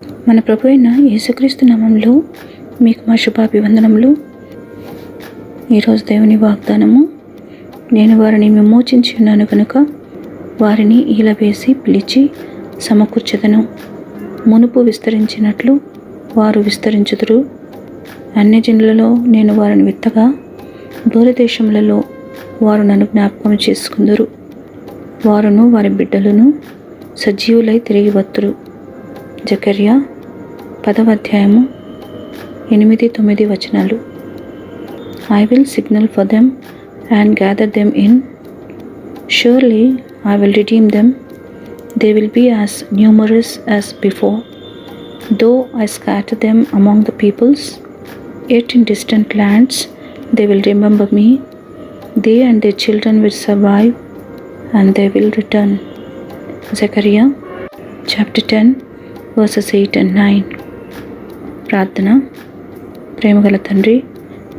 మన ప్రభు అయిన యేసుక్రీస్తు నామంలో మీకు మా శుభాభివందనములు. ఈరోజు దేవుని వాగ్దానము, నేను వారిని విమోచించి ఉన్నాను కనుక వారిని ఈల వేసి పిలిచి సమకూర్చెదను. మునుపు విస్తరించినట్లు వారు విస్తరించుదురు. అన్యజనులలో నేను వారిని విత్తగా దూరదేశములలో వారు నన్ను జ్ఞాపకం చేసుకుందురు. వారును వారి బిడ్డలను సజీవులై తిరిగి వత్తురు. జకర్యా 10వ అధ్యాయము 8-9 వచనాలు. I will signal for them and gather them in. Surely I will redeem them. They will be as numerous as before. Though I scatter them among the peoples, yet in distant lands they will remember me. They and their children will survive, and they will return. Zechariah chapter 10 verses 8 and 9. ప్రార్థన. ప్రేమగల తండ్రి,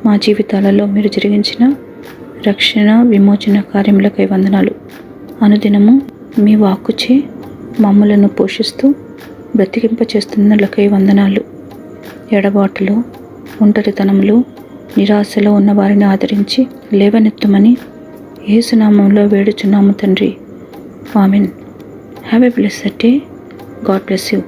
మా జీవితాలలో మీరు జరిగించిన రక్షణ విమోచన కార్యములకై వందనాలు. అనుదినము మీ వాక్కుచే మమ్ములను పోషిస్తూ బ్రతికింపచేస్తున్నలకై వందనాలు. ఎడబాటులో, ఒంటరితనంలో, నిరాశలో ఉన్న వారిని ఆదరించి లేవనెత్తుమని యేసునామంలో వేడుచున్నాము తండ్రి. Amen. Have a blessed day. God bless you.